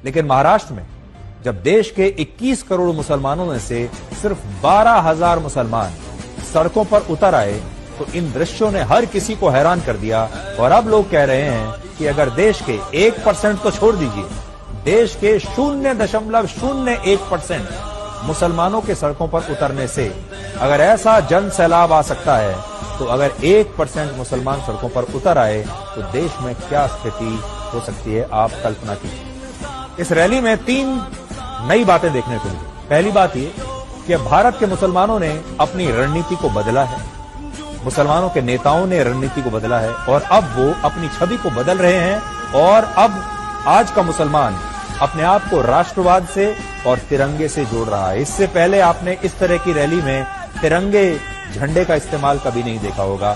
लेकिन महाराष्ट्र में जब देश के 21 करोड़ मुसलमानों में से सिर्फ 12,000 मुसलमान सड़कों पर उतर आए तो इन दृश्यों ने हर किसी को हैरान कर दिया। और अब लोग कह रहे हैं कि अगर देश के 1% तो छोड़ दीजिए, देश के 0.01% मुसलमानों के सड़कों पर उतरने से अगर ऐसा जन सैलाब आ सकता है, तो अगर 1% मुसलमान सड़कों पर उतर आए तो देश में क्या स्थिति हो सकती है, आप कल्पना कीजिए। इस रैली में 3 नई बातें देखने को मिली। पहली बात ये कि भारत के मुसलमानों ने अपनी रणनीति को बदला है, मुसलमानों के नेताओं ने रणनीति को बदला है और अब वो अपनी छवि को बदल रहे हैं। और अब आज का मुसलमान अपने आप को राष्ट्रवाद से और तिरंगे से जोड़ रहा है। इससे पहले आपने इस तरह की रैली में तिरंगे झंडे का इस्तेमाल कभी नहीं देखा होगा।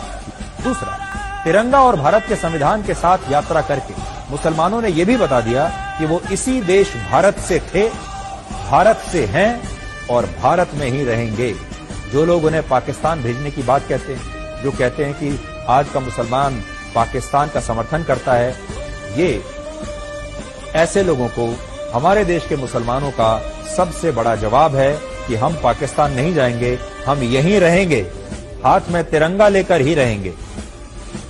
दूसरा, तिरंगा और भारत के संविधान के साथ यात्रा करके मुसलमानों ने यह भी बता दिया कि वो इसी देश भारत से थे, भारत से हैं और भारत में ही रहेंगे। जो लोग उन्हें पाकिस्तान भेजने की बात कहते हैं, जो कहते हैं कि आज का मुसलमान पाकिस्तान का समर्थन करता है, ये ऐसे लोगों को हमारे देश के मुसलमानों का सबसे बड़ा जवाब है कि हम पाकिस्तान नहीं जाएंगे, हम यहीं रहेंगे, हाथ में तिरंगा लेकर ही रहेंगे।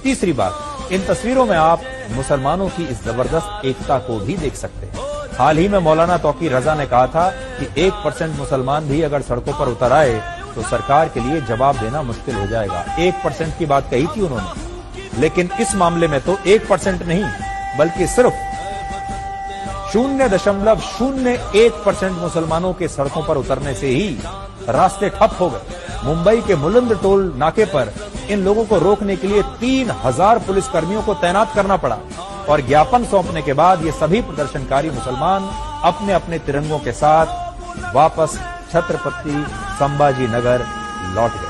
तीसरी बात, इन तस्वीरों में आप मुसलमानों की इस जबरदस्त एकता को भी देख सकते हैं। हाल ही में मौलाना तौकीर रजा ने कहा था कि 1% मुसलमान भी अगर सड़कों पर उतर आए तो सरकार के लिए जवाब देना मुश्किल हो जाएगा। 1% की बात कही थी उन्होंने, लेकिन इस मामले में तो 1% नहीं बल्कि सिर्फ 0.01% मुसलमानों के सड़कों पर उतरने से ही रास्ते ठप हो गए। मुंबई के मुलंद टोल नाके पर इन लोगों को रोकने के लिए 3,000 पुलिसकर्मियों को तैनात करना पड़ा और ज्ञापन सौंपने के बाद ये सभी प्रदर्शनकारी मुसलमान अपने अपने तिरंगों के साथ वापस छत्रपति संभाजी नगर लौट गए।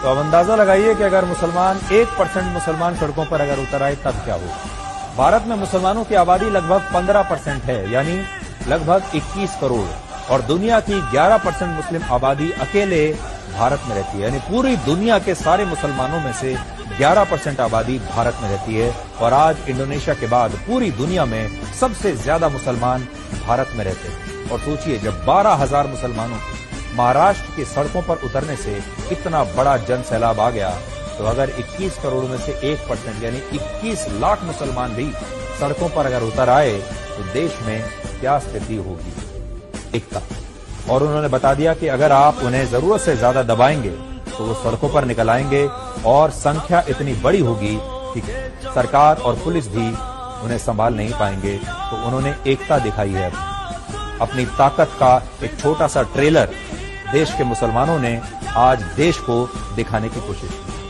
तो अब अंदाजा लगाइए कि अगर 1% मुसलमान सड़कों पर अगर उतर आए तब क्या होगा। भारत में मुसलमानों की आबादी लगभग 15% है, यानी लगभग 21 करोड़, और दुनिया की 11% मुस्लिम आबादी अकेले भारत में रहती है, यानी पूरी दुनिया के सारे मुसलमानों में से 11% आबादी भारत में रहती है। और आज इंडोनेशिया के बाद पूरी दुनिया में सबसे ज्यादा मुसलमान भारत में रहते हैं। और सोचिए, जब 12,000 मुसलमानों को महाराष्ट्र की सड़कों पर उतरने से इतना बड़ा जन सैलाब आ गया, तो अगर 21 करोड़ में से 1% यानी 21 लाख मुसलमान भी सड़कों पर अगर उतर आए तो देश में क्या स्थिति होगी, एकता। और उन्होंने बता दिया कि अगर आप उन्हें जरूरत से ज्यादा दबाएंगे तो वो सड़कों पर निकल आएंगे और संख्या इतनी बड़ी होगी कि सरकार और पुलिस भी उन्हें संभाल नहीं पाएंगे। तो उन्होंने एकता दिखाई है, अपनी ताकत का एक छोटा सा ट्रेलर देश के मुसलमानों ने आज देश को दिखाने की कोशिश की।